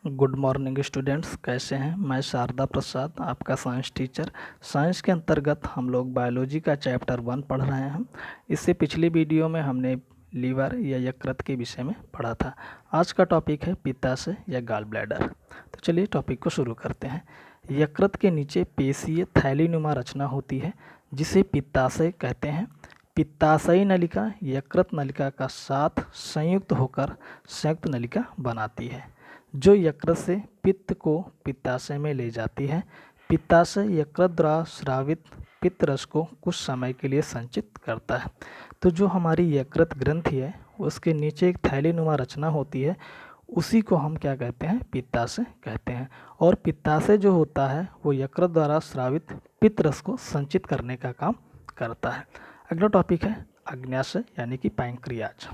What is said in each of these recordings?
Good morning students, कैसे हैं। मैं शारदा प्रसाद, आपका साइंस टीचर। साइंस के अंतर्गत हम लोग बायोलॉजी का चैप्टर 1 पढ़ रहे हैं। इससे पिछली वीडियो में हमने लीवर या यकृत के विषय में पढ़ा था। आज का टॉपिक है पित्ताशय या गॉल ब्लैडर। तो चलिए टॉपिक को शुरू करते हैं। यकृत के नीचे पेशीय थैलीनुमा रचना होती है जिसे पित्ताशय कहते हैं। पित्ताशयी नलिका यकृत नलिका का साथ संयुक्त होकर संयुक्त नलिका बनाती है जो यकृत से पित्त को पित्ताशय में ले जाती है। पित्ताशय यकृत द्वारा स्रावित पित्त रस को कुछ समय के लिए संचित करता है। तो जो हमारी यकृत ग्रंथि है उसके नीचे एक थैलीनुमा रचना होती है, उसी को हम क्या कहते हैं, पित्ताशय कहते हैं। और पित्ताशय जो होता है वो यकृत द्वारा स्रावित पित्त रस को संचित करने का काम करता है। अगला टॉपिक है अग्न्याशय यानी कि पैंक्रियाज।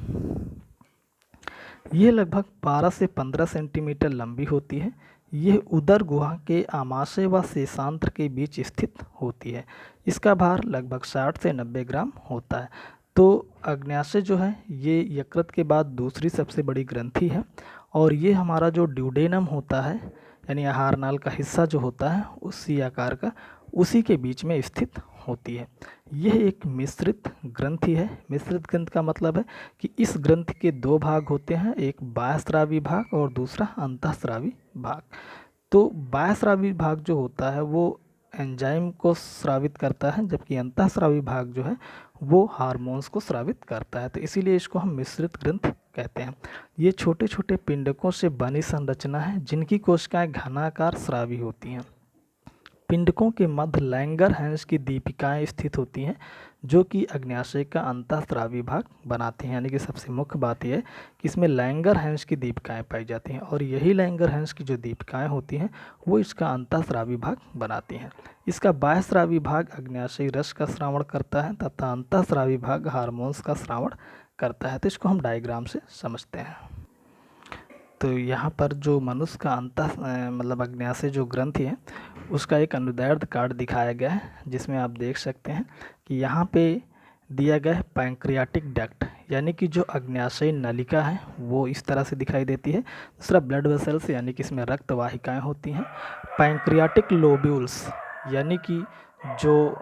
ये लगभग 12 से 15 सेंटीमीटर लंबी होती है। यह उदर गुहा के आमाशय व शेषांत्र के बीच स्थित होती है। इसका भार लगभग 60 से 90 ग्राम होता है। तो अग्न्याशय जो है ये यकृत के बाद दूसरी सबसे बड़ी ग्रंथि है और ये हमारा जो ड्यूडेनम होता है यानी आहार नाल का हिस्सा जो होता है उसी आकार का, उसी के बीच में स्थित होती है। यह एक मिश्रित ग्रंथि है। मिश्रित ग्रंथ का मतलब है कि इस ग्रंथि के दो भाग होते हैं, एक बाह्यस्रावी भाग और दूसरा अंतःस्रावी भाग। तो बाह्यस्रावी भाग जो होता है वो एंजाइम को स्रावित करता है, जबकि अंतःस्रावी भाग जो है वो हार्मोन्स को स्रावित करता है। तो इसीलिए इसको हम मिश्रित ग्रंथ कहते हैं। ये छोटे छोटे पिंडकों से बनी संरचना है जिनकी कोशिकाएं घनाकार स्रावी होती हैं। पिंडकों के मध्य लैंगरहैंस की दीपिकाएं स्थित होती हैं जो कि अग्न्याशय का अंतःस्रावी भाग बनाती हैं। यानी कि सबसे मुख्य बात यह है कि इसमें लैंगरहैंस की दीपिकाएं पाई जाती हैं और यही लैंगरहैंस की जो दीपिकाएं होती हैं वो इसका अंतःस्रावी भाग बनाती हैं। इसका बाह्यस्रावी भाग अग्न्याशयी रस का स्रावण करता है तथा अंतःस्रावी भाग हार्मोन्स का स्रावण करता है। तो इसको हम डायग्राम से समझते हैं। तो यहाँ पर जो मनुष्य का मतलब अग्न्याशय जो ग्रंथि है उसका एक अनुदैर्ध्य कार्ड दिखाया गया है जिसमें आप देख सकते हैं कि यहाँ पे दिया गया है पैंक्रियाटिक डक्ट, यानी कि जो अग्न्याशयी नलिका है वो इस तरह से दिखाई देती है। दूसरा ब्लड वेसल्स यानी कि इसमें रक्त वाहिकाएँ होती हैं। पैंक्रियाटिक लोब्यूल्स यानी कि जो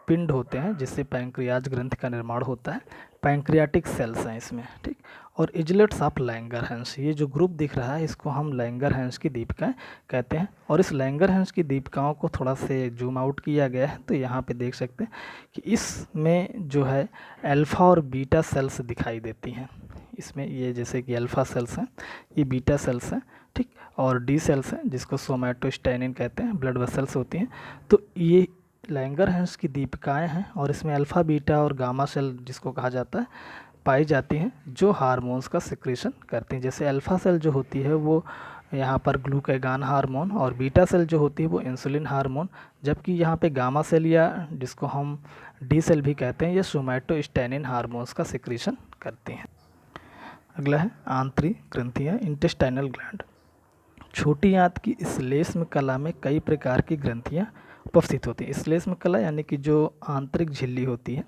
पिंड होते हैं जिससे पैंक्रियाज ग्रंथि का निर्माण होता है। पैंक्रियाटिक सेल्स हैं इसमें, ठीक। और इजलेट्स ऑफ लैंगरहैंस, ये जो ग्रुप दिख रहा है इसको हम लैंगरहैंस की दीपिकाएं कहते हैं। और इस लैंगरहैंस की दीपिकाओं को थोड़ा से जूम आउट किया गया है तो यहाँ पे देख सकते हैं कि इसमें जो है अल्फ़ा और बीटा सेल्स दिखाई देती हैं। इसमें ये जैसे कि अल्फ़ा सेल्स हैं, ये बीटा सेल्स हैं, ठीक। और डी सेल्स हैं जिसको सोमैटोस्टेनिन कहते हैं, ब्लड वेसल्स होती हैं। तो ये लैंगरहैंस की दीपिकाएं हैं और इसमें अल्फ़ा बीटा और गामा सेल जिसको कहा जाता है पाई जाती हैं जो हार्मोन्स का सिक्रेशन करती हैं। जैसे अल्फ़ा सेल जो होती है वो यहाँ पर ग्लूकागॉन हार्मोन और बीटा सेल जो होती है वो इंसुलिन हार्मोन, जबकि यहाँ पे गामा सेल या जिसको हम डी सेल भी कहते हैं ये सोमैटोस्टेनिन हार्मोन्स का सिक्रेशन करती हैं। अगला है आंतरिक ग्रंथियाँ, इंटेस्टाइनल ग्लैंड। छोटी आंत की श्लेष्म कला में कई प्रकार की ग्रंथियाँ उपस्थित होती हैं। श्लेष्म कला यानी कि जो आंतरिक झिल्ली होती है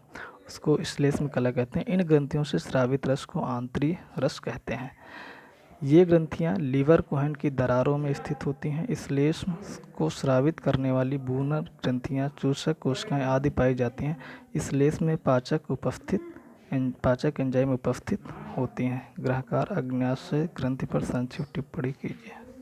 उसको श्लेष्म कला कहते हैं। इन ग्रंथियों से स्रावित रस को आंतरिक रस कहते हैं। ये ग्रंथियाँ लीवर कुहन की दरारों में स्थित होती हैं। श्लेष्म को स्रावित करने वाली बूनर ग्रंथियाँ, चूषक कोशिकाएं आदि पाई जाती हैं। श्लेष्म में पाचक एंजाइम उपस्थित होती हैं। ग्रहकार अग्न्याशय ग्रंथि पर संक्षिप्त टिप्पणी कीजिए।